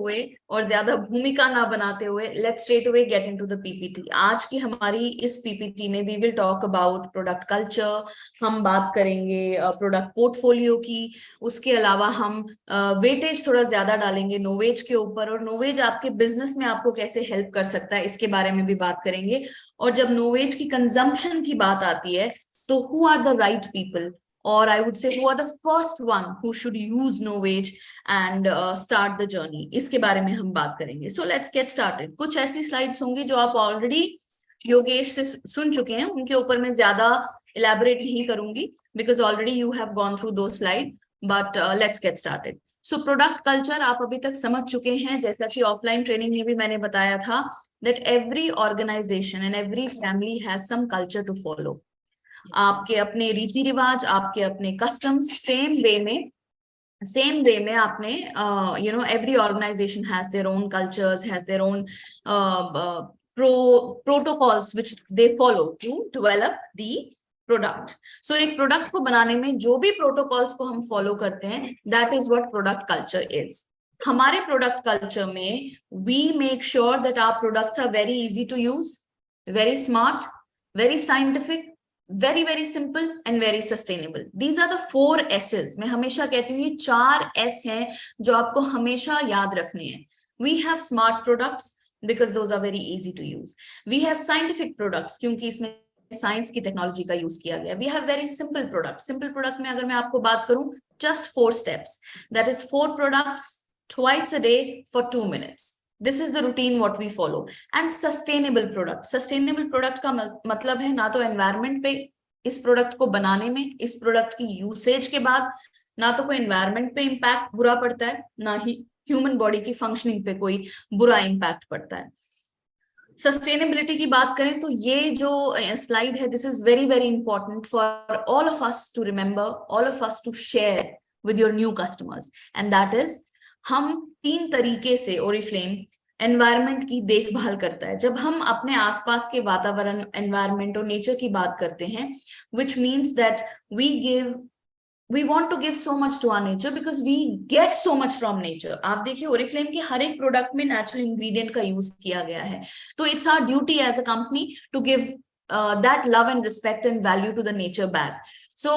हुए और ज्यादा भूमिका ना बनाते हुए, let's straight away get into the PPT. आज की हमारी इस पीपीटी में we will talk about product culture. हम बात करेंगे प्रोडक्ट पोर्टफोलियो की। उसके अलावा हम वेटेज थोड़ा ज्यादा डालेंगे नोवेज के ऊपर, और नोवेज आपके बिजनेस में आपको कैसे हेल्प कर सकता है इसके बारे में भी बात करेंगे। और जब नोवेज की कंजम्पशन की बात आती है तो who are the right people, or I would say who are the first one who should use no wage and start the journey, इसके बारे में हम बात करेंगे। So let's get started। कुछ ऐसी स्लाइड्स होंगी जो आप ऑलरेडी योगेश से सुन चुके हैं, उनके ऊपर मैं ज्यादा इलेबोरेट नहीं करूंगी because already you have gone through two slide, but let's get started. So product culture आप अभी तक समझ चुके हैं, जैसा कि ऑफलाइन ट्रेनिंग में भी मैंने बताया था that every organization and every family has some culture to follow। आपके अपने रीति रिवाज, आपके अपने कस्टम्स, सेम वे में आपने every organization has their own cultures, has their own protocols which they follow to develop the product. So एक product को बनाने में जो भी प्रोटोकॉल्स को हम फॉलो करते हैं, that is what product culture is. हमारे प्रोडक्ट कल्चर में we make sure that our products are very easy to use, very smart, very scientific, very very simple and very sustainable. These are the 4 S's। मैं हमेशा कहती हूँ ये 4 S हैं जो आपको हमेशा याद रखने हैं। We have smart products because those are very easy to use. We have scientific products क्योंकि इसमें साइंस की टेक्नोलॉजी का यूज किया गया। We have very simple product. Simple product में अगर मैं आपको बात करूं, जस्ट 4 steps, दैट इज 4 products twice a day for 2 minutes। This is the routine what we follow। and sustainable product। sustainable product का मतलब है ना तो एनवायरमेंट पे इस प्रोडक्ट को बनाने में, इस प्रोडक्ट की यूसेज के बाद ना तो कोई एनवायरमेंट पे इम्पैक्ट बुरा पड़ता है, ना ही ह्यूमन बॉडी की फंक्शनिंग पे कोई बुरा इम्पैक्ट पड़ता है। सस्टेनेबिलिटी की बात करें तो ये जो स्लाइड है, this is very very important for all of us to remember, all of us to share with your new customers, and that is हम 3 तरीके से ओरिफ्लेम एनवायरनमेंट की देखभाल करता है। जब हम अपने आसपास के वातावरण, एनवायरनमेंट और नेचर की बात करते हैं, which means that we want to give so much to our nature because we get so much from nature। आप देखिए ओरिफ्लेम के हर एक प्रोडक्ट में नेचुरल इंग्रेडिएंट का यूज किया गया है, तो it's our duty as a company to give that love and respect and value to the nature back। So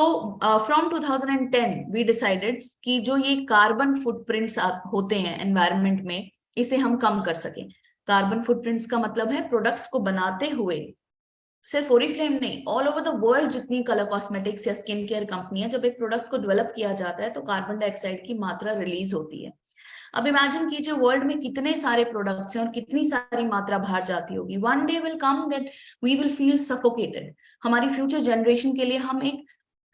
from 2010 we decided कि जो ये कार्बन फुटप्रिंट्स होते हैं एनवायरनमेंट में, इसे हम कम कर सकें। कार्बन फुटप्रिंट्स का मतलब है प्रोडक्ट्स को बनाते हुए सिर्फ ओरिफ्लेम नहीं, ऑल ओवर द वर्ल्ड जितनी कलर कॉस्मेटिक्स या स्किन केयर कंपनी है, जब एक प्रोडक्ट को डेवलप किया जाता है तो कार्बन डाइऑक्साइड की मात्रा रिलीज होती है। अब इमेजिन कीजिए वर्ल्ड में कितने सारे प्रोडक्ट्स हैं और कितनी सारी मात्रा बाहर जाती होगी। One day will come that we will feel suffocated. हमारी फ्यूचर जनरेशन के लिए हम एक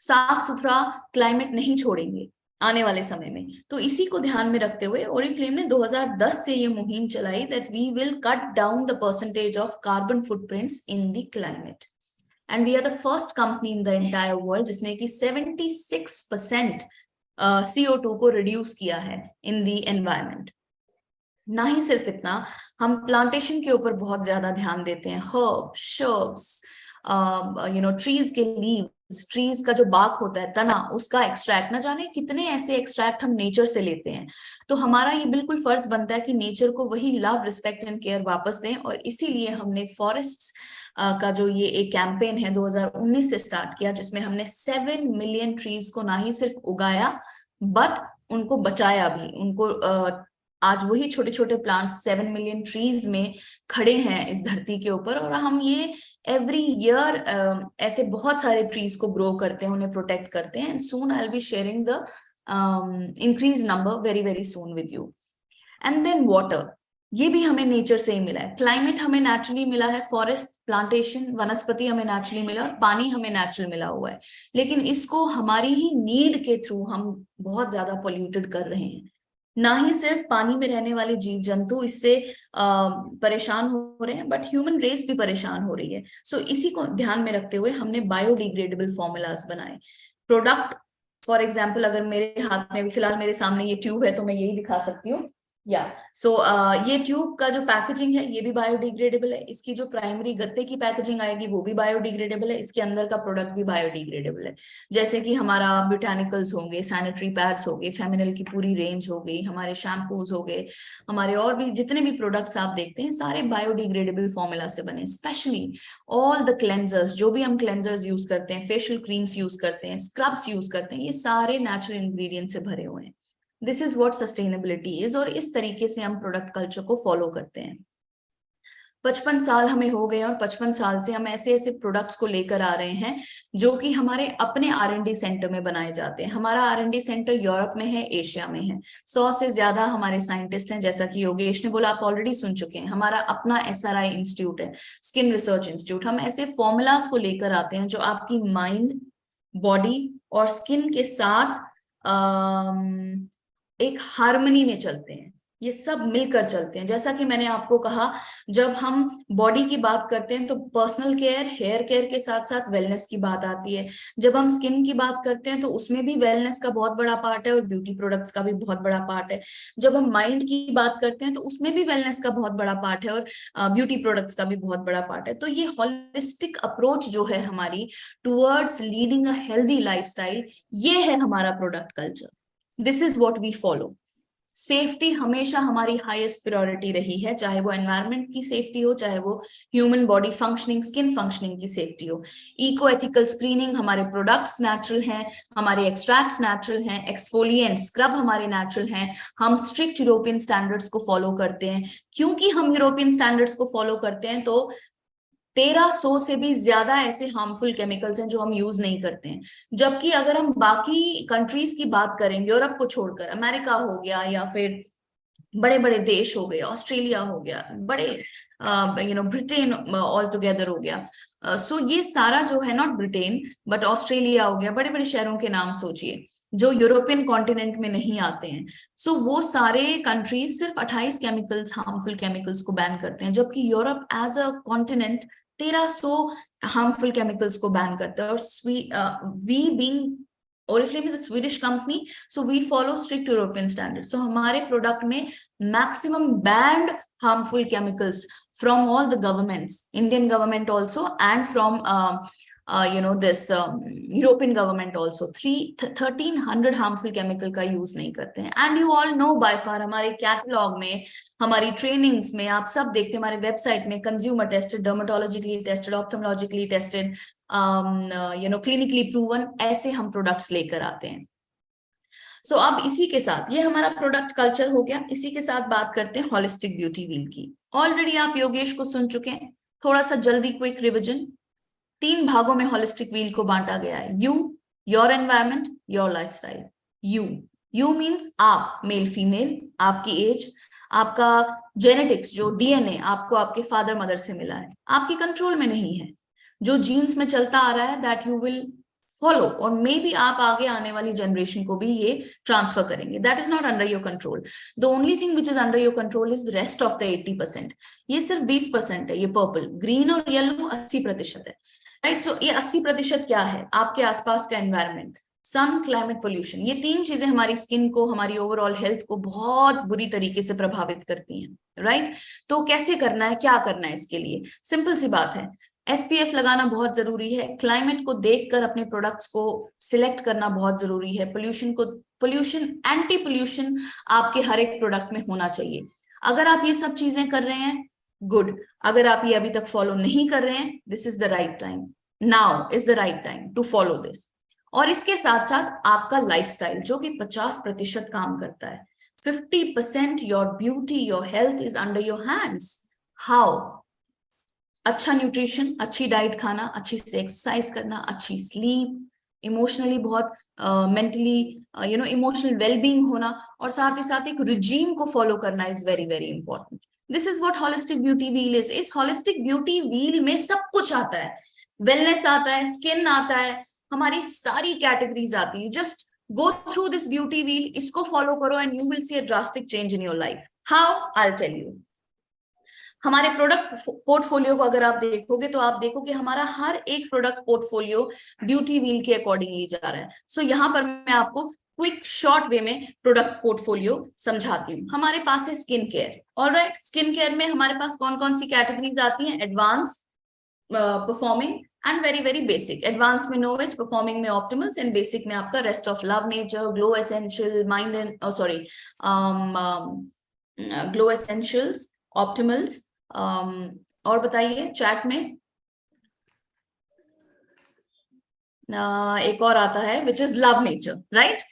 साफ सुथरा क्लाइमेट नहीं छोड़ेंगे आने वाले समय में। तो इसी को ध्यान में रखते हुए ओरिफ्लेम ने 2010 से ये मुहिम चलाई that we will cut down the percentage of carbon footprints in the climate, and we are the first company in the entire world जिसने कि 76% CO2 को रिड्यूस किया है इन द एनवायरनमेंट। ना ही सिर्फ इतना, हम प्लांटेशन के ऊपर बहुत ज्यादा ध्यान देते हैं। हर्ब्स, शर्ब्स, ट्रीज के लीव्स, ट्रीज का जो बाक होता है, तना, उसका एक्सट्रैक्ट, ना जाने कितने ऐसे एक्सट्रैक्ट हम नेचर से लेते हैं। तो हमारा ये बिल्कुल फर्ज बनता है कि नेचर को वही लव, रिस्पेक्ट एंड केयर वापस दें, और इसीलिए हमने फॉरेस्ट्स का जो ये एक कैंपेन है 2019 से स्टार्ट किया, जिसमें हमने 7 मिलियन ट्रीज को ना ही सिर्फ उगाया बट उनको बचाया भी। उनको आज वही छोटे छोटे प्लांट्स 7 मिलियन ट्रीज में खड़े हैं इस धरती के ऊपर, और हम ये एवरी ईयर ऐसे बहुत सारे ट्रीज को ग्रो करते हैं, उन्हें प्रोटेक्ट करते हैं। And soon I will be sharing the increase number very very soon with you. And then water, ये भी हमें नेचर से ही मिला है। क्लाइमेट हमें नेचुरली मिला है, फॉरेस्ट, प्लांटेशन, वनस्पति हमें नेचुरली मिला, और पानी हमें नेचुरल मिला हुआ है। लेकिन इसको हमारी ही नीड के थ्रू हम बहुत ज्यादा पोल्यूटेड कर रहे हैं। ना ही सिर्फ पानी में रहने वाले जीव जंतु इससे परेशान हो रहे हैं, बट ह्यूमन रेस भी परेशान हो रही है। सो इसी को ध्यान में रखते हुए हमने बायोडिग्रेडेबल फॉर्मूलाज बनाए। प्रोडक्ट फॉर एग्जाम्पल, अगर मेरे हाथ में फिलहाल मेरे सामने ये ट्यूब है तो मैं यही दिखा सकती हूँ। या सो ये ट्यूब का जो पैकेजिंग है ये भी बायोडिग्रेडेबल है, इसकी जो प्राइमरी गत्ते की पैकेजिंग आएगी वो भी बायोडिग्रेडेबल है, इसके अंदर का प्रोडक्ट भी बायोडिग्रेडेबल है। जैसे कि हमारा ब्यूटानिकल्स होंगे, सैनिटरी पैड्स हो गए, फेमिनल की पूरी रेंज हो गई, हमारे शैम्पूज हो गए, हमारे और भी जितने भी प्रोडक्ट्स आप देखते हैं सारे बायोडिग्रेडेबल फॉर्मूला से बने। स्पेशली ऑल द क्लेंजर्स, जो भी हम क्लेंजर्स यूज करते हैं, फेशियल क्रीम्स यूज करते हैं, स्क्रब्स यूज करते हैं, ये सारे नेचुरल इंग्रेडिएंट से भरे हुए हैं। This is what sustainability is, और इस तरीके से हम प्रोडक्ट कल्चर को फॉलो करते हैं। 55 साल हमें हो गए और 55 साल से हम ऐसे ऐसे प्रोडक्ट्स को लेकर आ रहे हैं जो कि हमारे अपने R&D सेंटर में बनाए जाते हैं। हमारा R&D सेंटर यूरोप में है, एशिया में है। 100 से ज्यादा हमारे साइंटिस्ट हैं, जैसा कि योगेश ने बोला, आप ऑलरेडी सुन चुके हैं। हमारा अपना SRI इंस्टीट्यूट है, स्किन रिसर्च इंस्टीट्यूट। हम ऐसे फॉर्मूलाज को लेकर आते हैं जो आपकी माइंड, बॉडी और स्किन के साथ एक हार्मनी में चलते हैं, ये सब मिलकर चलते हैं। जैसा कि मैंने आपको कहा, जब हम बॉडी की बात करते हैं तो पर्सनल केयर, हेयर केयर के साथ साथ वेलनेस की बात आती है। जब हम स्किन की बात करते हैं तो उसमें भी वेलनेस का बहुत बड़ा पार्ट है और ब्यूटी प्रोडक्ट्स का भी बहुत बड़ा पार्ट है। जब हम माइंड की बात करते हैं तो उसमें भी वेलनेस का बहुत बड़ा पार्ट है और ब्यूटी प्रोडक्ट्स का भी बहुत बड़ा पार्ट है। तो ये हॉलिस्टिक अप्रोच जो है हमारी towards leading a healthy lifestyle, ये है हमारा product culture. This is what we follow. Safety हमेशा हमारी हाईएस्ट प्रायोरिटी रही है, चाहे वो एनवायरनमेंट की सेफ्टी हो, चाहे वो human body functioning, skin functioning की सेफ्टी हो। इको एथिकल स्क्रीनिंग, हमारे प्रोडक्ट्स नेचुरल हैं, हमारे एक्सट्रैक्ट्स नेचुरल हैं, एक्सफोलिएंट स्क्रब हमारे नेचुरल हैं। हम स्ट्रिक्ट यूरोपियन स्टैंडर्ड्स को फॉलो करते हैं। क्योंकि हम यूरोपियन स्टैंडर्ड्स को फॉलो करते हैं तो 1300 से भी ज्यादा ऐसे हार्मफुल केमिकल्स हैं जो हम यूज नहीं करते हैं। जबकि अगर हम बाकी कंट्रीज की बात करें, यूरोप को छोड़कर, अमेरिका हो गया या फिर बड़े बड़े देश हो गए, ऑस्ट्रेलिया हो गया, बड़े ब्रिटेन ऑल टुगेदर हो गया। सो ये सारा जो है, नॉट ब्रिटेन बट ऑस्ट्रेलिया हो गया, बड़े बड़े शहरों के नाम सोचिए जो यूरोपियन कॉन्टिनेंट में नहीं आते हैं। सो वो सारे कंट्रीज सिर्फ 28 केमिकल्स, हार्मफुल केमिकल्स को बैन करते हैं, जबकि Europe as a continent 1300 harmful chemicals को बैन करता है। और we being Oriflame is a Swedish company, so we follow strict European standards. So हमारे प्रोडक्ट में maximum banned harmful chemicals from all the governments, Indian government also, and from this European government also. 1300 harmful chemical का use नहीं करते हैं। And you all know by far, हमारे catalogue में, हमारी trainings में आप सब देखते हैं, हमारे वेबसाइट में consumer tested, dermatologically tested, ophthalmologically tested, clinically proven, ऐसे हम प्रोडक्ट्स लेकर आते हैं। सो अब इसी के साथ, ये हमारा प्रोडक्ट कल्चर हो गया। इसी के साथ बात करते हैं होलिस्टिक ब्यूटी व्हील की। ऑलरेडी आप योगेश को सुन चुके हैं, थोड़ा सा जल्दी क्विक रिविजन। 3 भागों में होलिस्टिक व्हील को बांटा गया है। You, your environment, your lifestyle. You means आप, मेल फीमेल, आपकी एज, आपका जेनेटिक्स, जो DNA आपको आपके फादर मदर से मिला है, आपके कंट्रोल में नहीं है। जो जीन्स में चलता आ रहा है दैट यू विल फॉलो, और मे बी आप आगे आने वाली जनरेशन को भी ये ट्रांसफर करेंगे। That is not under your control. The only thing which is under your control is the rest of the 80%। ये सिर्फ 20% है। ये पर्पल, ग्रीन और येलो 80% है, राइट। सो ये 80% क्या है? आपके आसपास का एनवायरमेंट, सन, क्लाइमेट, पोल्यूशन। ये 3 चीजें हमारी स्किन को, हमारी ओवरऑल हेल्थ को बहुत बुरी तरीके से प्रभावित करती हैं, राइट। तो कैसे करना है, क्या करना है इसके लिए? सिंपल सी बात है, SPF लगाना बहुत जरूरी है। क्लाइमेट को देखकर अपने प्रोडक्ट्स को सिलेक्ट करना बहुत जरूरी है। पोल्यूशन, एंटी पोल्यूशन आपके हर एक प्रोडक्ट में होना चाहिए। अगर आप ये सब चीजें कर रहे हैं, गुड। अगर आप ये अभी तक फॉलो नहीं कर रहे हैं, this is the right time, now is the right time to follow this. और इसके साथ साथ आपका लाइफस्टाइल, जो कि 50% काम करता है। 50% your beauty, your health is under your hands. How? अच्छा न्यूट्रिशन, अच्छी डाइट खाना, अच्छी से एक्सरसाइज करना, अच्छी स्लीप, इमोशनली बहुत मेंटली इमोशनल वेलबींग होना, और साथ ही साथ एक रिजीम को फॉलो करना is very very important. This is what holistic beauty wheel is. इस होलिस्टिक ब्यूटी व्हील में सब कुछ आता है। वेलनेस आता है, स्किन आता है, हमारी सारी कैटेगरीज आती है। Just go through this beauty wheel, इसको फॉलो करो and you will see a drastic change in your life. How? I will tell you. हमारे प्रोडक्ट पोर्टफोलियो को अगर आप देखोगे तो आप देखोगे हमारा हर एक प्रोडक्ट पोर्टफोलियो ब्यूटी व्हील के अकॉर्डिंगली जा रहा है। सो यहाँ पर मैं आपको क्विक शॉर्ट वे में प्रोडक्ट पोर्टफोलियो समझाती हूँ। हमारे पास है skin care. Alright, skin care में हमारे पास कौन कौन सी कैटेगरीज आती हैं? Advance, performing and very very basic. Advance में नोवेज, परफॉर्मिंग में ऑप्टिमल्स, एंड बेसिक में आपका rest of love nature, glow essential, mind and sorry glow essentials, ऑप्टिमल्स। और बताइए चैट में। एक और आता है which is love nature, right,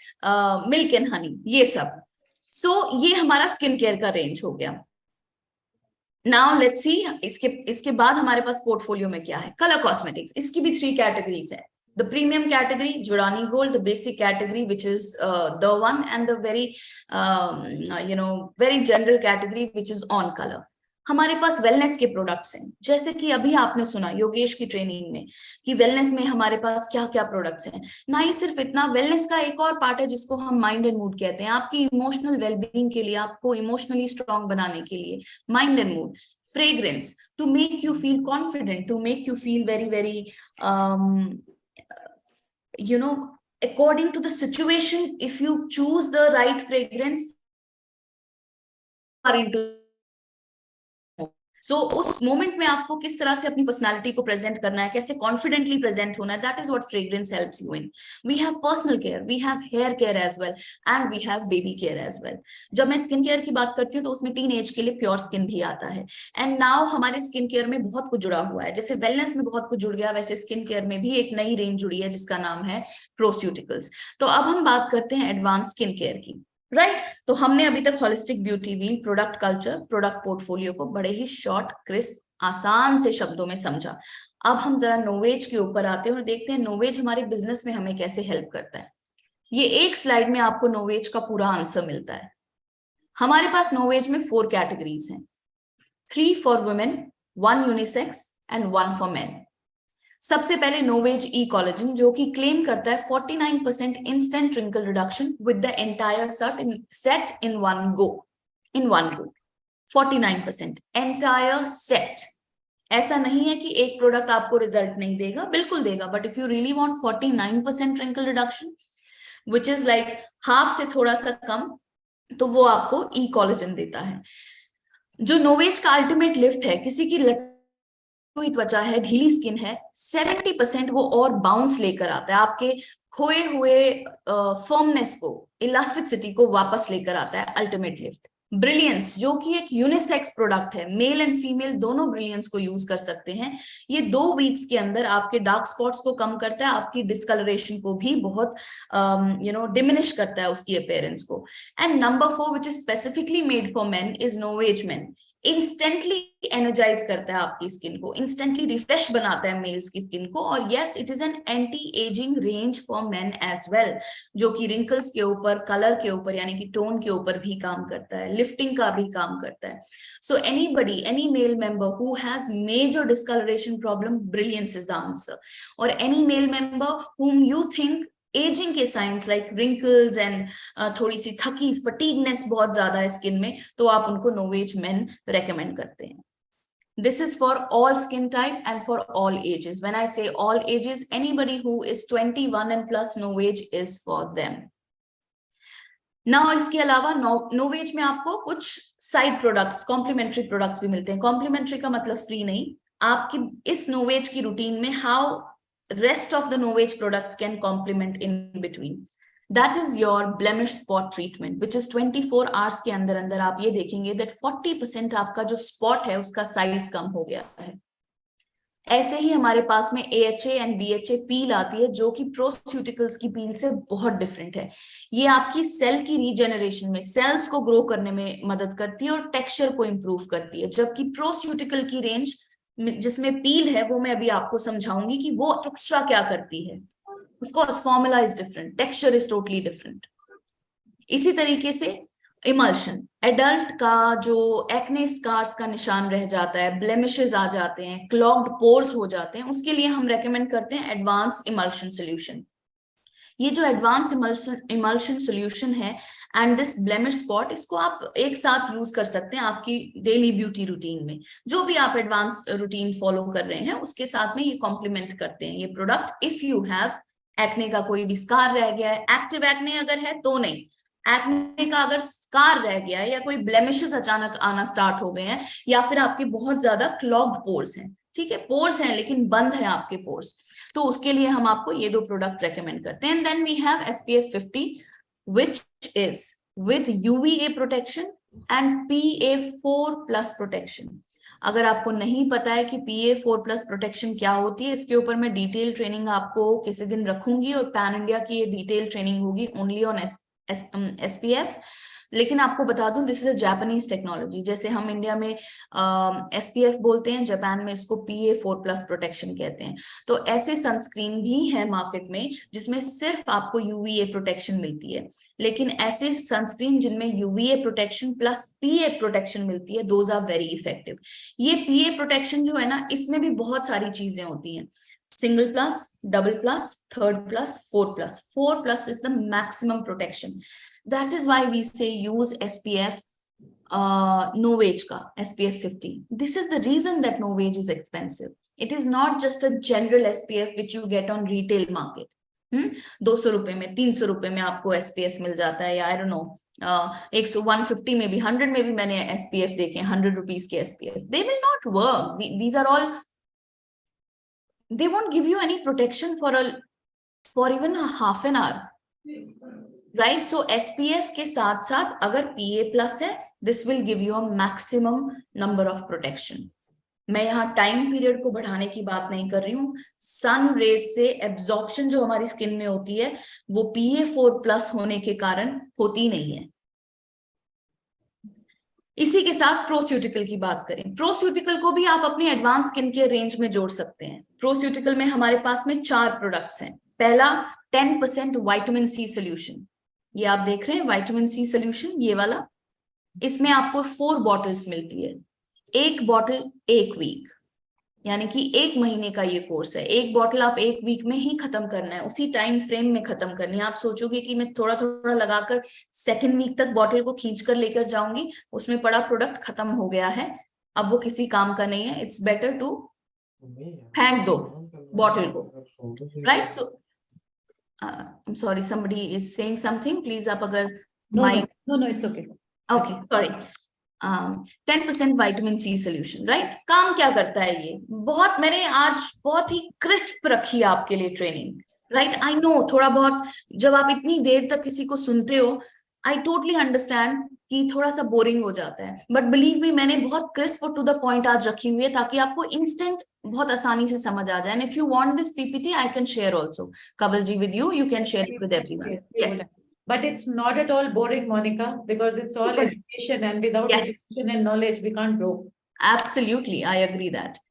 milk and honey, ये सब। सो ये हमारा स्किन केयर का रेंज हो गया। नाउ लेट्स सी इसके बाद हमारे पास पोर्टफोलियो में क्या है? Colour cosmetics. इसकी भी 3 कैटेगरीज है। द प्रीमियम कैटेगरी जुरानी gold, the basic category which is the one, and the very very general category which is on colour. हमारे पास वेलनेस के प्रोडक्ट्स हैं, जैसे कि अभी आपने सुना योगेश की ट्रेनिंग में कि वेलनेस में हमारे पास क्या क्या प्रोडक्ट्स हैं। ना ही सिर्फ इतना, वेलनेस का एक और पार्ट है जिसको हम माइंड एंड मूड कहते हैं। आपकी इमोशनल वेलबींग के लिए, आपको इमोशनली स्ट्रांग बनाने के लिए, mind and mood. Fragrance to make you feel confident, to make you feel very very according to the situation, if you choose the right fragrance, are into सो उस moment में आपको किस तरह से अपनी पर्सनालिटी को प्रेजेंट करना है, कैसे कॉन्फिडेंटली प्रेजेंट होना है, that is what fragrance helps you in. We have personal care, we have hair care as well, and we have baby care as well. जब मैं स्किन केयर की बात करती हूँ तो उसमें टीन एज के लिए प्योर स्किन भी आता है। एंड नाउ हमारे स्किन केयर में बहुत कुछ जुड़ा हुआ है। जैसे वेलनेस में बहुत कुछ जुड़ गया, वैसे स्किन केयर में भी एक नई रेंज जुड़ी है जिसका नाम है प्रोस्यूटिकल्स। तो अब हम बात करते हैं एडवांस स्किन केयर की, राइट। तो हमने अभी तक holistic beauty wheel, product culture, product portfolio को बड़े ही शॉर्ट, क्रिस्प, आसान से शब्दों में समझा। अब हम जरा नोवेज के ऊपर आते हैं और देखते हैं नोवेज हमारे बिजनेस में हमें कैसे हेल्प करता है। ये एक स्लाइड में आपको नोवेज का पूरा आंसर मिलता है। हमारे पास नोवेज में 4 कैटेगरीज हैं, 3 for women, 1 unisex and 1 for main. सबसे पहले नोवेज ई कोलेजन, जो कि क्लेम करता है 49% instant wrinkle reduction with the entire set in one go. 49% entire set. ऐसा नहीं है कि एक प्रोडक्ट आपको रिजल्ट नहीं देगा, बिल्कुल देगा, but if you really want 49% wrinkle reduction which is like half से थोड़ा सा कम, तो वो आपको ई कोलेजन देता है। जो नोवेज का अल्टीमेट लिफ्ट है, किसी की कोई त्वचा है, ढीली स्किन है, 70% वो और बाउंस लेकर आता है, आपके खोए हुए फर्मनेस को, इलास्टिसिटी को वापस लेकर आता है। Ultimate lift. ब्रिलियंस, जो कि एक यूनिसेक्स प्रोडक्ट है, मेल एंड फीमेल दोनों ब्रिलियंस को यूज कर सकते हैं। ये 2 वीक्स के अंदर आपके डार्क स्पॉट्स को कम करता है, आपकी डिस्कलरेशन को भी बहुत डिमिनिश करता है, उसकी अपीयरेंस को। And number 4 which is specifically made for men is Novage men. Instantly energize करता है आपकी स्किन को, इंस्टेंटली रिफ्रेश बनाता है मेल्स की स्किन को। और yes, it is an anti ageing range for men as well, जो कि रिंकल्स के ऊपर, कलर के ऊपर यानी कि टोन के ऊपर भी काम करता है, लिफ्टिंग का भी काम करता है। So anybody, any male member who has major discolouration problem, brilliance is the answer. और any male member whom you think ageing के साइंस लाइक रिंकल्स एंड थोड़ी सी थकी, फटीगनेस बहुत ज्यादा है स्किन में, तो आप उनको नोवेज मेन रेकमेंड करते हैं। This is for all skin type and for all ages. When I say all ages, anybody who is 21 and plus, Novage is for them. Now, इसके अलावा नोवेज में आपको कुछ साइड प्रोडक्ट्स, कॉम्प्लीमेंट्री प्रोडक्ट्स भी मिलते हैं। कॉम्प्लीमेंट्री का मतलब फ्री नहीं, आपकी इस नोवेज की रूटीन में how rest of the Novage products can complement in between. That is your blemish spot treatment, which is 24 hours के अंदर अंदर आप ये देखेंगे that 40% आपका जो spot है उसका साइज कम हो गया है। ऐसे ही हमारे पास में AHA एंड BHA पील आती है, जो कि प्रोस्यूटिकल्स की पील से बहुत डिफरेंट है। ये आपकी सेल की रीजेनरेशन में, सेल्स को ग्रो करने में मदद करती है और टेक्सचर को इंप्रूव करती है। जबकि प्रोस्यूटिकल की रेंज जिसमें पील है, वो मैं अभी आपको समझाऊंगी कि वो एक्स्ट्रा क्या करती है। Of course formula is different, texture is totally different. इसी तरीके से इमल्शन, एडल्ट का जो एक्ने स्कार्स का निशान रह जाता है, ब्लेमिशेस आ जाते हैं, क्लॉग्ड पोर्स हो जाते हैं, उसके लिए हम रेकमेंड करते हैं एडवांस इमल्शन सोल्यूशन। ये जो एडवांस इमल्शन सोल्यूशन है एंड दिस ब्लेमिश स्पॉट, इसको आप एक साथ यूज कर सकते हैं आपकी डेली ब्यूटी रूटीन में। जो भी आप एडवांस रूटीन फॉलो कर रहे हैं उसके साथ में ये कॉम्प्लीमेंट करते हैं ये product, if you have acne का कोई भी स्कार रह गया है, एक्टिव एक्ने अगर है तो नहीं, एक्ने का अगर स्कार रह गया है या कोई ब्लेमिशेस अचानक आना स्टार्ट हो गए हैं, या फिर आपके बहुत ज्यादा क्लॉग्ड पोर्स हैं, ठीक है, पोर्स हैं लेकिन बंद है आपके पोर्स, तो उसके लिए हम आपको ये 2 प्रोडक्ट रेकमेंड करते हैं. And then we have SPF 50 which is with UVA protection and PA4+ protection. अगर आपको नहीं पता है कि PA4+ प्रोटेक्शन क्या होती है, इसके ऊपर मैं डिटेल ट्रेनिंग आपको किसी दिन रखूंगी, और पैन इंडिया की ये डिटेल ट्रेनिंग होगी ओनली ऑन SPF. लेकिन आपको बता दूं, this is a Japanese technology. जैसे हम इंडिया में SPF बोलते हैं, जापान में इसको PA4+ प्रोटेक्शन कहते हैं. तो ऐसे सनस्क्रीन भी है मार्केट में जिसमें सिर्फ आपको UVA प्रोटेक्शन मिलती है, लेकिन ऐसे सनस्क्रीन जिनमें UVA protection plus PA protection मिलती है, दोज आर वेरी इफेक्टिव. ये PA प्रोटेक्शन जो है ना, इसमें भी बहुत सारी चीजें होती हैं, single plus, double plus, third plus, 4+. 4+ is the maximum protection. That is why we say use SPF Novage ka SPF 50. This is the reason that Novage is expensive. It is not just a general SPF which you get on retail market. 200 रुपए में, 300 रुपए में आपको SPF मिल जाता है, या I don't know 150 में भी, 100 में भी मैंने SPF देखे, 100 रुपीज के SPF. They will not work. These are all, they won't give you any protection for even a half an hour, right? So SPF के साथ साथ अगर PA+ है, this will give you a maximum number of protection. मैं यहाँ time period को बढ़ाने की बात नहीं कर रही हूँ. सन रेज से एब्जॉर्प्शन जो हमारी स्किन में होती है वो PA4+ होने के कारण होती नहीं है. इसी के साथ प्रोस्यूटिकल की बात करें, प्रोस्यूटिकल को भी आप अपनी एडवांस स्किन केयर रेंज में जोड़ सकते हैं. प्रोस्यूटिकल में हमारे पास में 4 प्रोडक्ट्स हैं. पहला 10% विटामिन C सोल्यूशन, ये आप देख रहे हैं विटामिन C सोल्यूशन, ये वाला. इसमें आपको 4 बॉटल्स मिलती है, 1 बॉटल 1 वीक, यानी कि 1 महीने का ये कोर्स है. 1 बॉटल आप 1 वीक में ही खत्म करना है, उसी टाइम फ्रेम में खत्म करनी है. आप सोचोगे कि मैं थोड़ा थोड़ा लगाकर 2nd वीक तक बॉटल को खींच कर लेकर जाऊंगी, उसमें पड़ा प्रोडक्ट खत्म हो गया है, अब वो किसी काम का नहीं है. इट्स बेटर टू फेंक दो बॉटल को, right? So I am sorry, somebody is saying something, please आप अगर mic. No, it's okay. Okay, sorry. 10% vitamin C solution, right? काम क्या करता है ये? बहुत, मैंने आज बहुत ही क्रिस्प रखी है आपके लिए ट्रेनिंग, राइट? आई नो थोड़ा बहुत जब आप इतनी देर तक किसी को सुनते हो, आई टोटली अंडरस्टैंड कि थोड़ा सा बोरिंग हो जाता है, बट बिलीव मी, मैंने बहुत क्रिस्प और टू द पॉइंट आज रखी हुई है ताकि आपको इंस्टेंट बहुत आसानी से समझ आ जाए. And if you want this PPT I can share also, Kawal ji, with you can share it with everyone. Yes, But it's not at all boring, Monica, because it's all education, and without education and knowledge, we can't grow. Absolutely, I agree that.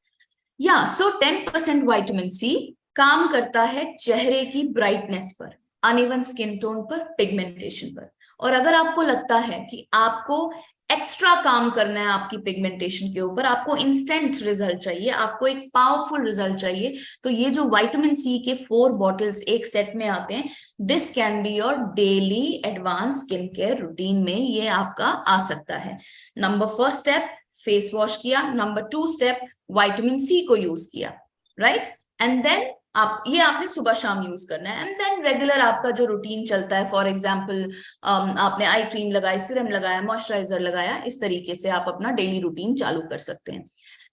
Yeah, so 10% vitamin C काम करता है चेहरे की brightness पर, uneven skin tone पर, pigmentation पर. और अगर आपको लगता है कि आपको एक्स्ट्रा काम करना है आपकी पिगमेंटेशन के ऊपर, आपको इंस्टेंट रिजल्ट चाहिए, आपको एक पावरफुल रिजल्ट चाहिए, तो ये जो विटामिन C के 4 बॉटल्स एक सेट में आते हैं, this can be your daily advance skin care routine में ये आपका आ सकता है. नंबर 1 स्टेप फेस वॉश किया, नंबर 2 स्टेप विटामिन C को यूज किया, राइट? एंड देन आप ये आपने सुबह शाम यूज करना है. एंड देन रेगुलर आपका जो रूटीन चलता है, फॉर एग्जांपल आपने आई क्रीम लगाई, सीरम लगाया, मॉइस्चराइजर लगाया, इस तरीके से आप अपना डेली रूटीन चालू कर सकते हैं.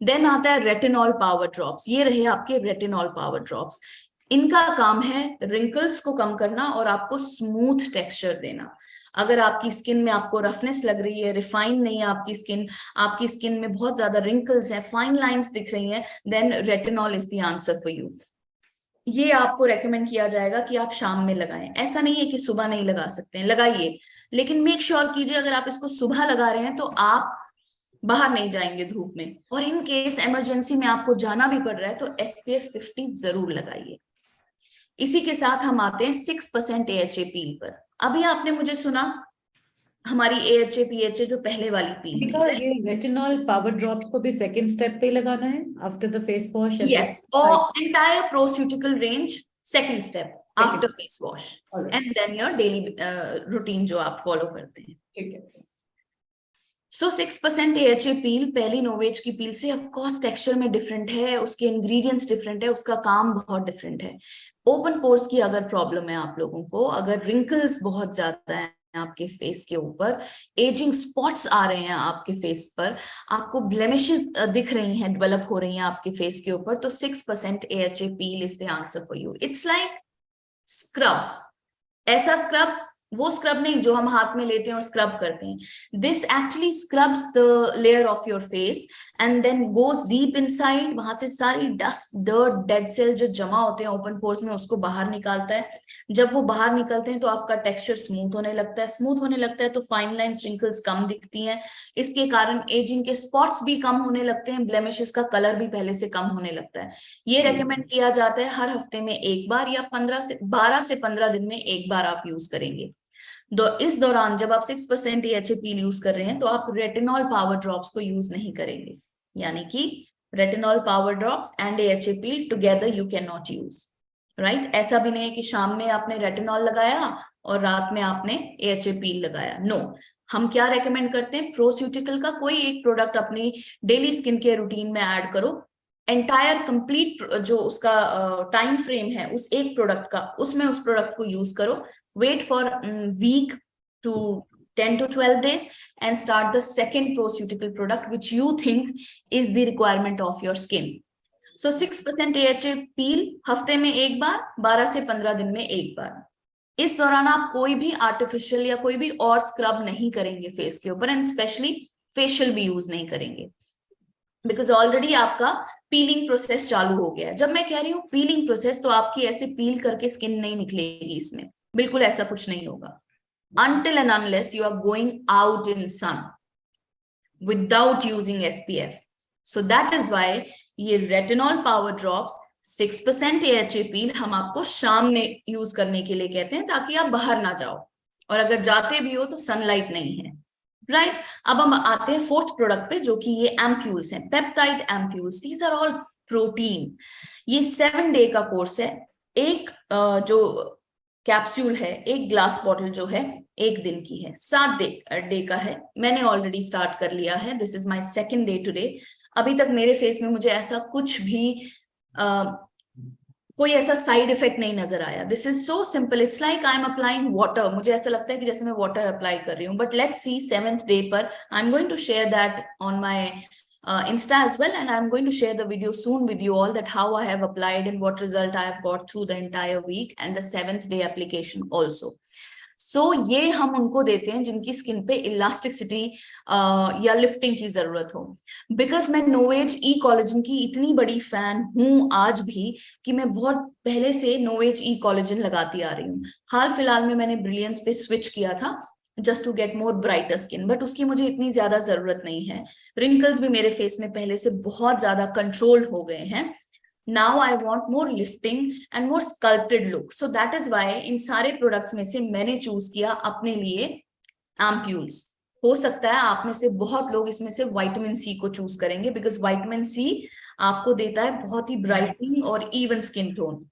देन आता है रेटिनॉल पावर ड्रॉप्स. ये रहे आपके रेटिनॉल पावर ड्रॉप्स. इनका काम है रिंकल्स को कम करना और आपको स्मूथ टेक्सचर देना. अगर आपकी स्किन में आपको रफनेस लग रही है, रिफाइन नहीं है आपकी स्किन में बहुत ज्यादा रिंकल्स है, फाइन लाइंस दिख रही हैं, then retinol is the answer for you. ये आपको रेकमेंड किया जाएगा कि आप शाम में लगाएं. ऐसा नहीं है कि सुबह नहीं लगा सकते हैं, लगाइए, लेकिन मेक श्योर कीजिए अगर आप इसको सुबह लगा रहे हैं तो आप बाहर नहीं जाएंगे धूप में, और इन केस इमरजेंसी में आपको जाना भी पड़ रहा है तो SPF 50 जरूर लगाइए. इसी के साथ हम आते हैं 6% AHA पील पर. अभी आपने मुझे सुना हमारी AHA PHA जो पहले वाली पील थी, ये रेटिनॉल पावर ड्रॉप्स को भी 2nd स्टेप पे लगाना है after the face wash? Yes, और entire proceutical range 2nd step after face wash, and then your daily routine जो आप फॉलो करते हैं. ठीक है. सो 6% AHA पील पहली नोवेज की पील से ऑफकोर्स टेक्सचर में डिफरेंट है, उसके इंग्रेडिएंट्स डिफरेंट है, उसका काम बहुत डिफरेंट है। ओपन पोर्स की अगर प्रॉब्लम है आप लोगों को, अगर रिंकल्स बहुत ज्यादा है आपके फेस के ऊपर, एजिंग स्पॉट्स आ रहे हैं आपके फेस पर, आपको ब्लेमिशेस दिख रही हैं, डेवलप हो रही हैं आपके फेस के ऊपर, तो 6% AHA peel is the answer for you. It's like scrub. ऐसा स्क्रब, वो स्क्रब नहीं जो हम हाथ में लेते हैं और स्क्रब करते हैं। This actually scrubs the layer of your face and then goes deep inside, वहां से सारी डस्ट, डर्ट, डेड सेल जो जमा होते हैं ओपन पोर्स में, उसको बाहर निकालता है। जब वो बाहर निकलते हैं तो आपका टेक्सचर स्मूथ होने लगता है, स्मूथ होने लगता है तो फाइन लाइंस, रिंकल्स कम दिखती हैं। इसके कारण एजिंग के स्पॉट्स भी कम होने लगते हैं, ब्लेमिशेस का कलर भी पहले से कम होने लगता है। ये रेकमेंड किया जाता है हर हफ्ते में एक बार या 12 से 15 दिन में एक बार आप यूज करेंगे। इस दौरान जब आप 6% AHA पील यूज कर रहे हैं तो आप रेटिनॉल पावर ड्रॉप्स को यूज नहीं करेंगे, यानी कि retinol power drops and AHA peel together you can not use, right. ऐसा भी नहीं है कि शाम में आपने रेटिनॉल लगाया और रात में आपने AHA पील लगाया, नो। हम क्या रेकमेंड करते हैं, प्रोस्यूटिकल का कोई एक प्रोडक्ट अपनी डेली स्किन केयर रूटीन में ऐड करो। एंटायर कंप्लीट जो उसका टाइम फ्रेम है उस एक प्रोडक्ट का, उसमें उस प्रोडक्ट को यूज करो। Wait for week to 10 to 12 days and start the second proceutical product which you think is the requirement of your skin. So 6% AHA peel हफ्ते में एक बार, 12 से 15 दिन में एक बार। इस दौरान आप कोई भी आर्टिफिशियल या कोई भी और स्क्रब नहीं करेंगे फेस के ऊपर, एंड स्पेशली फेशियल भी यूज नहीं करेंगे, बिकॉज ऑलरेडी आपका पीलिंग प्रोसेस चालू हो गया है। जब मैं कह रही हूँ पीलिंग प्रोसेस, तो आपकी ऐसे पील करके स्किन नहीं निकलेगी इसमें, बिल्कुल ऐसा कुछ नहीं होगा, until and unless you are going out in sun without using SPF. So that is why ये retinol power drops 6% AHA पील हम आपको शाम में यूज करने के लिए कहते हैं, ताकि आप बाहर ना जाओ, और अगर जाते भी हो तो सनलाइट नहीं है, राइट। अब हम आते हैं फोर्थ प्रोडक्ट पे, जो कि ये एम्प्यूल्स हैं, peptide ampoules. These are all protein. ये 7 डे का कोर्स है। एक जो कैप्सूल है, एक ग्लास बॉटल जो है, एक दिन की है, 7 डे का है। मैंने ऑलरेडी स्टार्ट कर लिया है, this is my second day today. अभी तक मेरे फेस में मुझे ऐसा कुछ भी कोई ऐसा साइड इफेक्ट नहीं नजर आया। This is so simple, it's like I am applying water. मुझे ऐसा लगता है कि जैसे मैं वाटर अप्लाई कर रही हूँ। But let's see 7th day पर, I am going to share that on my Insta as well, and I'm going to share the video soon with you all, that how I have applied and what result I have got through the entire week and the 7th day application also. So ये हम उनको देते हैं जिनकी skin पे elasticity या lifting की जरूरत हो। बिकॉज मैं नोवेज ई कोलेजन की इतनी बड़ी फैन हूँ आज भी, कि मैं बहुत पहले से नोवेज ई कोलेजन लगाती आ रही हूँ। हाल फिलहाल में मैंने ब्रिलियंस पे स्विच किया था just to get more brighter skin, but उसकी मुझे इतनी ज्यादा जरूरत नहीं है। रिंकल्स भी मेरे फेस में पहले से बहुत ज्यादा कंट्रोल्ड हो गए हैं। Now I want more lifting and more sculpted look, so that is why in सारे प्रोडक्ट्स में से मैंने चूज किया अपने लिए एम्प्यूल्स। हो सकता है आप में से बहुत लोग इसमें से विटामिन सी को चूज करेंगे, बिकॉज विटामिन सी आपको देता है बहुत ही ब्राइटनिंग और इवन स्किन टोन।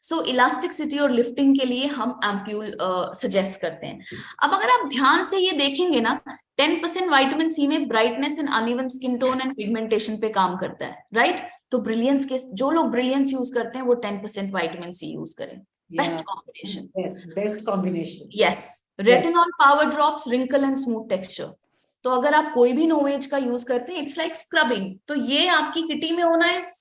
सो इलास्टिसिटी और लिफ्टिंग के लिए हम एम्प्यूल सजेस्ट करते हैं। अब अगर आप ध्यान से ये देखेंगे ना, 10% विटामिन सी में brightness and uneven skin tone and pigmentation पे काम करता है, राइट। तो ब्रिलियंस के जो लोग ब्रिलियंस यूज करते हैं वो 10% विटामिन सी यूज करें। Best combination, best combination, yes. Retinol power drops, wrinkle and smooth texture. तो अगर आप कोई भी नोवेज का यूज करते हैं, इट्स लाइक स्क्रबिंग, तो ये आपकी किटी में होना इज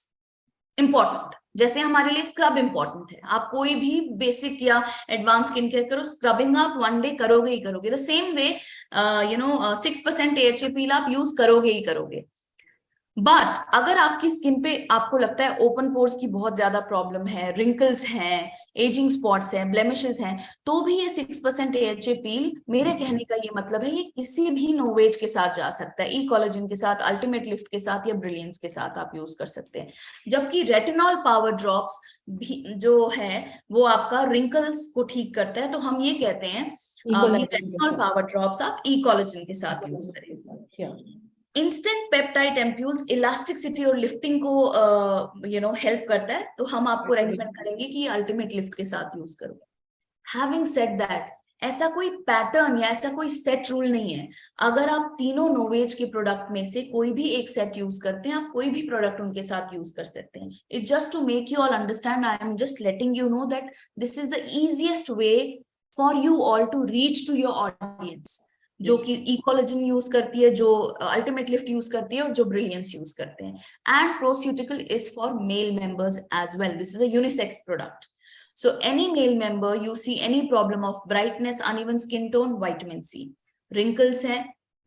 इंपॉर्टेंट। जैसे हमारे लिए स्क्रब इंपॉर्टेंट है, आप कोई भी बेसिक या एडवांस स्किन केयर करो, स्क्रबिंग आप 1 डे करोगे ही करोगे। द सेम वे 6% AHA पील आप यूज करोगे ही करोगे। बट अगर आपकी स्किन पे आपको लगता है ओपन पोर्स की बहुत ज्यादा प्रॉब्लम है, रिंकल्स हैं, एजिंग स्पॉट्स हैं, ब्लेमिशेस हैं, तो भी ये 6% AHA पील, मेरे कहने का ये मतलब है, ये किसी भी नोवेज के साथ जा सकता है, ई कोलेजन के साथ, अल्टीमेट लिफ्ट के साथ या ब्रिलियंस के साथ आप यूज कर सकते हैं। जबकि रेटिनॉल पावर ड्रॉप्स भी जो है वो आपका रिंकल्स को ठीक करता है, तो हम ये कहते हैं कि रेटिनॉल पावर ड्रॉप्स आप ई कोलेजन के साथ यूज करें। इंस्टेंट पेप्टाइड एम्प्यूल्स इलास्टिसिटी और लिफ्टिंग को हेल्प करता है, तो हम आपको रेकमेंड करेंगे कि अल्टीमेट लिफ्ट के साथ यूज करो। हैविंग सेड दैट, ऐसा कोई पैटर्न या ऐसा कोई सेट रूल नहीं है। अगर आप तीनों नोवेज के प्रोडक्ट में से कोई भी एक सेट यूज करते हैं, आप कोई भी प्रोडक्ट उनके साथ यूज कर सकते हैं। It just to make you all understand, I am just letting you know that this is the easiest way for you all to reach to your audience, जो कि इकोलॉजिन यूज करती है, जो अल्टीमेट लिफ्ट यूज करती है, और जो brilliance use करते हैं। And proceutical is for male members as well, this is a unisex product. So any male member, you see any problem of brightness, uneven skin tone, vitamin C. Wrinkles हैं,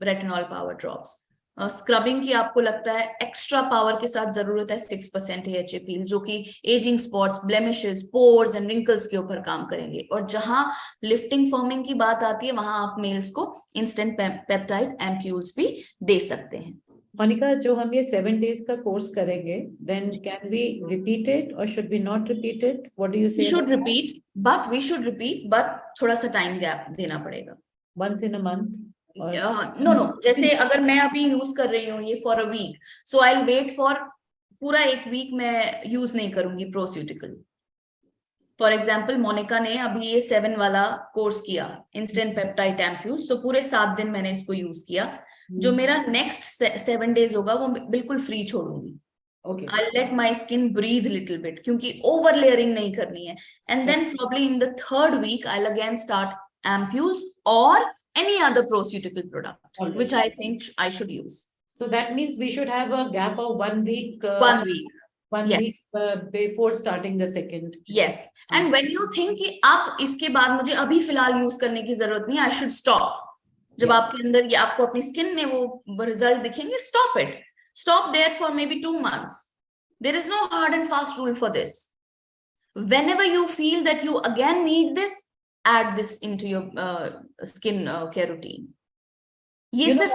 retinol power drops. Scrubbing की आपको लगता है extra power के साथ जरूरत है 6% AHA पील, जो कि ageing spots, blemishes, pores and wrinkles के ऊपर काम करेंगे। और जहां लिफ्टिंग फर्मिंग की बात आती है, वहां आप मेल्स को इंस्टेंट पेप्टाइड एम्प्यूल्स भी दे सकते हैं। मोनिका, जो हम ये 7 days का कोर्स करेंगे, then can we repeat it or should we not repeat it? What do you say? We should repeat, but थोड़ा सा टाइम गैप देना पड़ेगा। Once in a month? No, जैसे अगर मैं अभी यूज कर रही हूँ ये for a week, so I will wait for पूरा एक वीक मैं यूज नहीं करूंगी प्रोस्यूटिकल। फॉर एग्जाम्पल मोनिका ने अभी ये 7 वाला कोर्स किया, इंस्टेंट पेप्टाइड एम्प्यूल्स, तो पूरे 7 दिन मैंने इसको यूज किया। जो मेरा नेक्स्ट 7 days होगा वो बिल्कुल फ्री छोड़ूंगी। I'll let my skin breathe little bit, क्योंकि ओवर लेयरिंग नहीं करनी है। And then probably in the 3rd week I'll again start ampules or any other proceutical product, which I think I should use. So that means we should have a gap of 1 week. 1 week. One Yes. week before starting the second. Yes. And when you think कि अब इसके बाद मुझे अभी फिलहाल use करने की जरूरत नहीं, I should stop. जब आपके अंदर ये आपको अपनी स्किन में वो रिजल्ट दिखेंगे, stop it, stop there for maybe 2 months. There is no hard and fast rule for this. Whenever you feel that you again need this, add this into your skin care routine. ये सिर्फ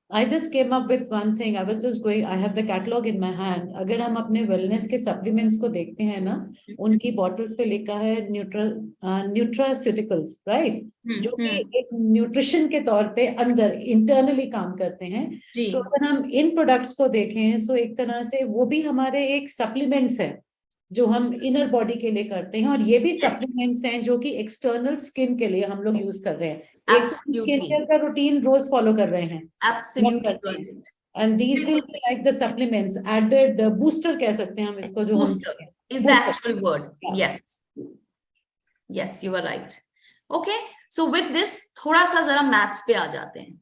I just came up with one thing. I was just going, I have the catalog in my hand. अगर हम अपने wellness के supplements को देखते हैं ना, उनकी bottles पे लिखा है nutraceuticals, right? जो कि एक nutrition के तौर पे अंदर internally काम करते हैं। तो अगर हम इन products को देखें, so एक तरह से वो भी हमारे एक supplements है, जो हम inner body के लिए करते हैं, और ये भी supplements हैं जो कि external skin के लिए हम लोग use कर रहे हैं। स्किन केयर का रूटीन रोज फॉलो कर रहे हैं। Absolutely. And these will be like the supplements, added booster कह सकते हैं हम इसको, जो booster is the actual word. Yes, you are right. Okay, so with this थोड़ा सा जरा मैथ्स पे आ जाते हैं,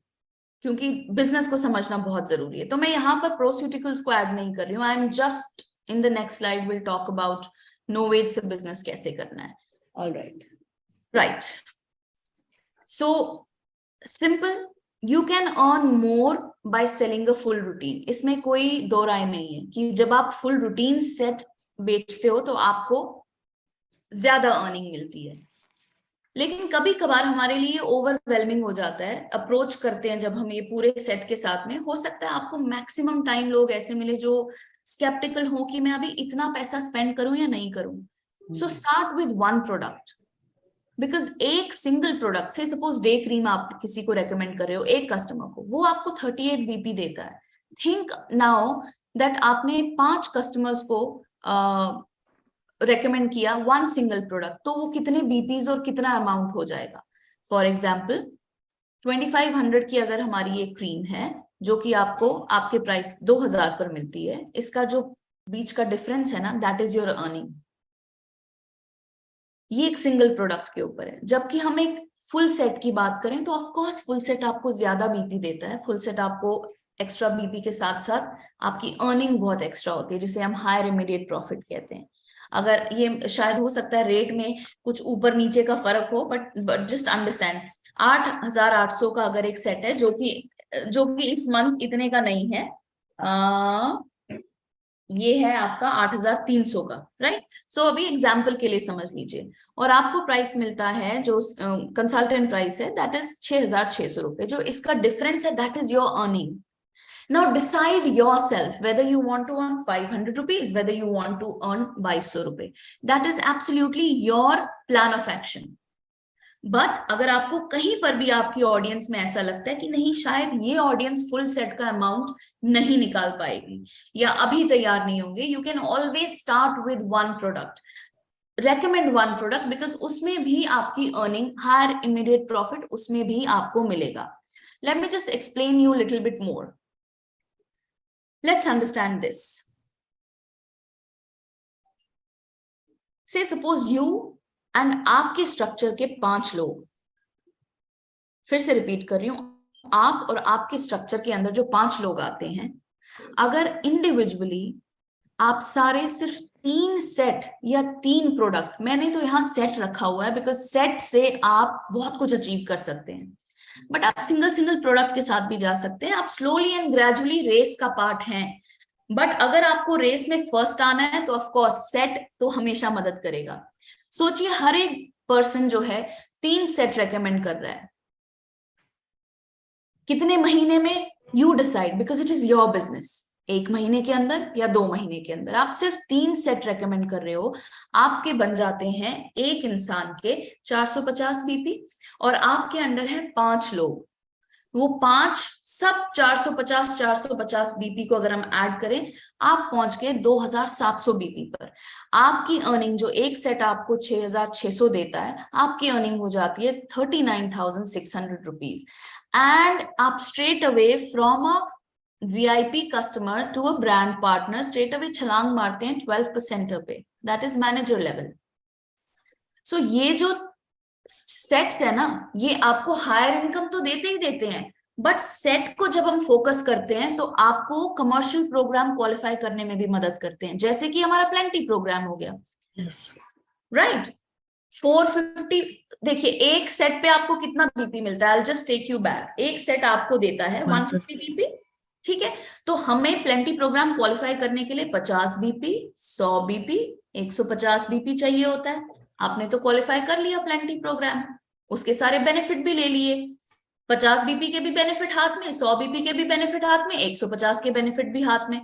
क्योंकि बिजनेस को समझना बहुत जरूरी है। तो मैं यहाँ पर प्रोस्यूटिकल्स को ऐड नहीं कर रही हूँ। I am just in the next slide will talk about नोवेज से बिजनेस कैसे करना है। Alright, right. So simple, you can earn more by selling a full routine. इसमें कोई दो राय नहीं है कि जब आप फुल रूटीन सेट बेचते हो तो आपको ज्यादा अर्निंग मिलती है। लेकिन कभी कभार हमारे लिए ओवरवेलमिंग हो जाता है, अप्रोच करते हैं जब हम ये पूरे सेट के साथ में, हो सकता है आपको मैक्सिमम टाइम लोग ऐसे मिले जो स्केप्टिकल हो कि मैं अभी इतना पैसा स्पेंड करूं या नहीं करूं। So start with 1 product, because एक सिंगल प्रोडक्ट से, सपोज डे क्रीम आप किसी को रेकमेंड कर रहे हो एक कस्टमर को, वो आपको 38 BP देता है। थिंक नाउ दैट आपने 5 कस्टमर्स को रेकमेंड किया 1 सिंगल प्रोडक्ट, तो वो कितने BPs और कितना अमाउंट हो जाएगा। फॉर एग्जाम्पल 2500 की अगर हमारी ये क्रीम है, जो कि आपको आपके प्राइस 2000 पर मिलती है, इसका जो बीच का डिफरेंस है ना, दैट इज योर अर्निंग। ये एक सिंगल प्रोडक्ट के ऊपर है। जबकि हम एक फुल सेट की बात करें तो ऑफ कोर्स फुल सेट आपको ज्यादा BP देता है। फुल सेट आपको एक्स्ट्रा BP के साथ साथ आपकी अर्निंग बहुत एक्स्ट्रा होती है, जिसे हम हायर इमीडिएट प्रॉफिट कहते हैं। अगर ये शायद हो सकता है रेट में कुछ ऊपर नीचे का फर्क हो, बट जस्ट अंडरस्टैंड 8800 का अगर एक सेट है, जो कि इस मंथ इतने का नहीं है, ये है आपका 8300 का, राइट। सो अभी एग्जाम्पल के लिए समझ लीजिए, और आपको प्राइस मिलता है जो कंसल्टेंट प्राइस है, दैट इज 6600 रुपए। जो इसका डिफरेंस है, that is your earning. Now decide yourself whether you want to earn 500 rupees, whether you want to earn 2200 रुपए। That is absolutely your plan of action. But अगर आपको कहीं पर भी आपकी ऑडियंस में ऐसा लगता है कि नहीं, शायद ये ऑडियंस फुल सेट का अमाउंट नहीं निकाल पाएगी या अभी तैयार नहीं होंगे, you can always start with 1 product. recommend one product because उसमें भी आपकी earning, higher immediate profit उसमें भी आपको मिलेगा. Let me just explain you a little bit more. Let's understand this. Say suppose you and आपके structure के 5 लोग, फिर से repeat कर रही हूँ, आप और आपके structure के अंदर जो 5 लोग आते हैं, अगर individually आप सारे सिर्फ 3 सेट या 3 प्रोडक्ट, मैंने तो यहाँ सेट रखा हुआ है बिकॉज सेट से आप बहुत कुछ अचीव कर सकते हैं, बट आप सिंगल प्रोडक्ट के साथ भी जा सकते हैं. आप स्लोली एंड ग्रेजुअली रेस का पार्ट हैं, बट अगर आपको रेस में फर्स्ट आना है तो ऑफ कोर्स सेट तो हमेशा मदद करेगा. सोचिए हर एक पर्सन जो है 3 सेट रेकमेंड कर रहा है, कितने महीने में, you decide because it is your business. 1 महीने के अंदर या 2 महीने के अंदर आप सिर्फ 3 सेट रेकमेंड कर रहे हो, आपके बन जाते हैं एक इंसान के 450 बीपी, और आपके अंडर है 5 लोग, वो 5 सब 450 बीपी को अगर हम ऐड करें, आप पहुंच गए 2700 बीपी पर. आपकी अर्निंग जो एक सेट आपको 6600 देता है, आपकी अर्निंग हो जाती है 39,600 रुपीज. एंड आप straight away from a VIP customer to a brand partner straight away छलांग मारते हैं 12% पे. That is manager level. So ये जो सेट्स है ना, ये आपको हायर इनकम तो देते ही देते हैं, बट सेट को जब हम फोकस करते हैं तो आपको कमर्शियल प्रोग्राम क्वालिफाई करने में भी मदद करते हैं, जैसे कि हमारा प्लेंटी प्रोग्राम हो गया, राइट. 450, देखिए एक सेट पे आपको कितना बीपी मिलता है, I'll just take you back. एक सेट आपको देता है 150 बीपी, ठीक है. तो हमें प्लेंटी प्रोग्राम क्वालिफाई करने के लिए 50 बीपी, 100 बीपी, 150 बीपी चाहिए होता है. आपने तो क्वालिफाई कर लिया प्लेंटी प्रोग्राम, उसके सारे बेनिफिट भी ले लिए, 50 बीपी के भी बेनिफिट हाथ में, 100 बीपी के भी बेनिफिट हाथ में, 150 के बेनिफिट भी हाथ में.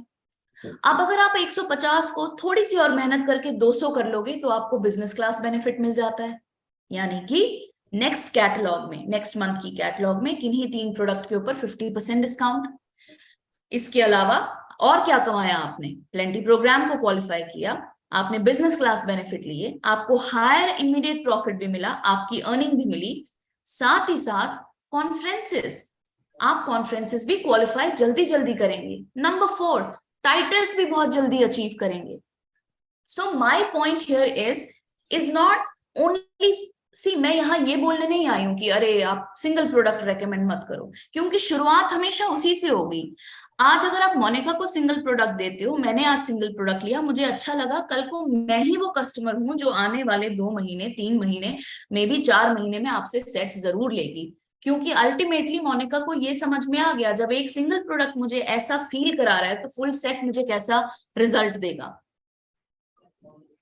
अब अगर आप 150 को थोड़ी सी और मेहनत करके 200 कर लोगे तो आपको बिजनेस क्लास बेनिफिट मिल जाता है. यानी कि नेक्स्ट कैटलॉग में, नेक्स्ट मंथ की कैटलॉग में किन्हीं 3 प्रोडक्ट के ऊपर 50% डिस्काउंट. इसके अलावा और क्या कमाया आपने, प्लेंटी प्रोग्राम को क्वालिफाई किया, आपने बिजनेस क्लास बेनिफिट लिए, आपको हायर इमीडिएट प्रॉफिट भी मिला, आपकी अर्निंग भी मिली, साथ ही साथ कॉन्फ्रेंसेस, आप कॉन्फ्रेंसेस भी क्वालिफाई जल्दी जल्दी करेंगे. नंबर 4, टाइटल्स भी बहुत जल्दी अचीव करेंगे. So my point here is not only, see मैं यहाँ ये बोलने नहीं आई हूं कि अरे आप सिंगल प्रोडक्ट रेकमेंड मत करो, क्योंकि शुरुआत हमेशा उसी से होगी. आज अगर आप मोनिका को सिंगल प्रोडक्ट देते हो, मैंने आज सिंगल प्रोडक्ट लिया, मुझे अच्छा लगा, कल को मैं ही वो कस्टमर हूं जो आने वाले 2 महीने, 3 महीने, मे बी 4 महीने में आपसे सेट जरूर लेगी, क्योंकि अल्टीमेटली मोनिका को ये समझ में आ गया, जब एक सिंगल प्रोडक्ट मुझे ऐसा फील करा रहा है तो फुल सेट मुझे कैसा रिजल्ट देगा.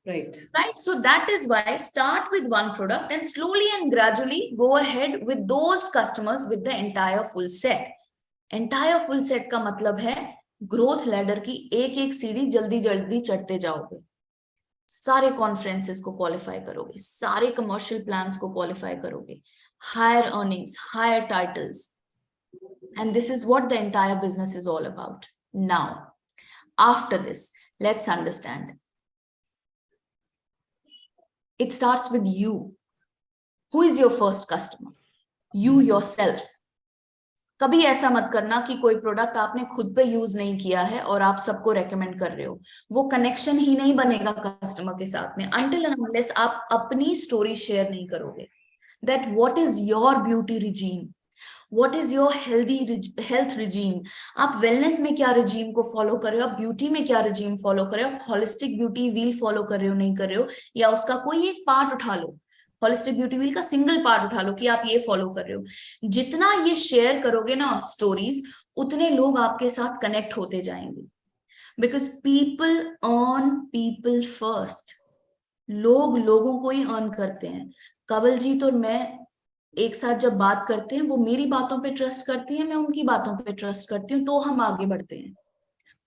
Right. So that is why start with one product and slowly and gradually go ahead with those customers with the entire full set. Entire full set का मतलब है ग्रोथ लैडर की एक एक सीढ़ी जल्दी जल्दी चढ़ते जाओगे, सारे कॉन्फ्रेंसेस को क्वालिफाई करोगे, सारे कमर्शियल प्लान्स को क्वालिफाई करोगे, higher earnings, higher titles, and this is what the entire business is all about. Now, after this, let's understand. It starts with you. Who is your first customer? You yourself. कभी ऐसा मत करना कि कोई product आपने खुद पे use नहीं किया है और आप सबको रेकमेंड कर रहे हो, वो कनेक्शन ही नहीं बनेगा कस्टमर के साथ में until and unless आप अपनी स्टोरी शेयर नहीं करोगे. That what is your beauty regime? What is your health regime? आप वेलनेस में क्या regime को फॉलो कर रहे हो, आप ब्यूटी में क्या regime फॉलो कर रहे हो, होलिस्टिक ब्यूटी व्हील फॉलो कर रहे हो, नहीं कर रहे हो, या उसका कोई एक पार्ट उठा लो, होलिस्टिक ब्यूटी व्हील का सिंगल पार्ट उठा लो कि आप ये फॉलो कर रहे हो. जितना ये शेयर करोगे ना स्टोरीज, उतने लोग आपके साथ कनेक्ट होते जाएंगे, because people earn people first. लोग लोगों को ही अर्न करते हैं. कवल जी तो मैं एक साथ जब बात करते हैं, वो मेरी बातों पे ट्रस्ट करती है, मैं उनकी बातों पे ट्रस्ट करती हूँ, तो हम आगे बढ़ते हैं,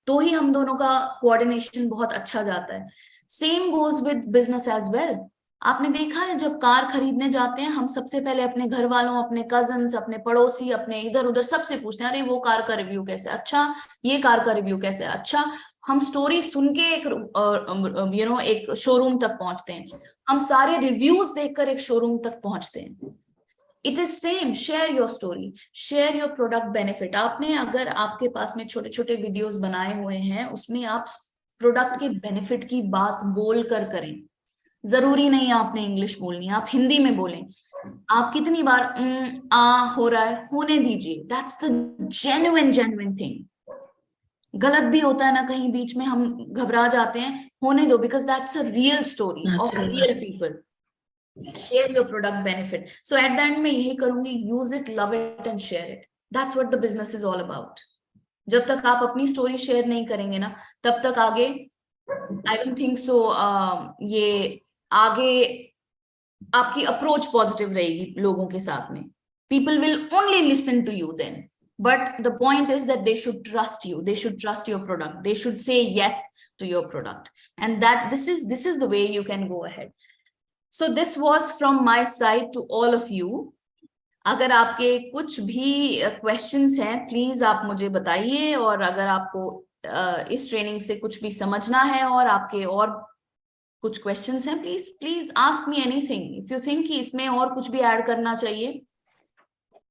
तो ही हम दोनों का कोऑर्डिनेशन बहुत अच्छा जाता है. Same goes with business as well. आपने देखा है जब कार खरीदने जाते हैं, हम सबसे पहले अपने घर वालों, अपने कजन्स, अपने पड़ोसी, अपने इधर उधर सबसे पूछते हैं, अरे वो कार का रिव्यू कैसे, अच्छा ये कार का रिव्यू कैसे, अच्छा हम स्टोरी सुन के एक एक शोरूम तक पहुंचते हैं, हम सारे रिव्यूज देखकर एक शोरूम तक पहुंचते हैं। It is same, share your story, share your product benefit. आपने अगर आपके पास में छोटे छोटे वीडियोस बनाए हुए हैं, उसमें आप प्रोडक्ट के बेनिफिट की बात बोल कर करें। जरूरी नहीं आपने इंग्लिश बोलनी, आप हिंदी में बोलें। आप कितनी बार हो रहा है, होने दीजिए, दैट्स द जेन्युइन थिंग। गलत भी होता है ना कहीं बीच में, हम घबरा जाते हैं, होने दो, because that's a real story of real people. Share your product benefit. So at the end में यही करूंगी, use it, love it and share it. That's what the business is all about. जब तक आप अपनी स्टोरी शेयर नहीं करेंगे ना, तब तक आगे आई डोंट थिंक सो ये आगे आपकी अप्रोच पॉजिटिव रहेगी लोगों के साथ में। People will only listen to you then, but the point is that they should trust you, they should trust your product, they should say yes to your product, and that this is the way you can go ahead. So this was from my side to all of you. अगर आपके कुछ भी questions हैं please आप मुझे बताइए, और अगर आपको इस ट्रेनिंग से कुछ भी समझना है और आपके और कुछ क्वेश्चंस हैं, please ask me anything. If you think कि इसमें और कुछ भी ऐड करना चाहिए,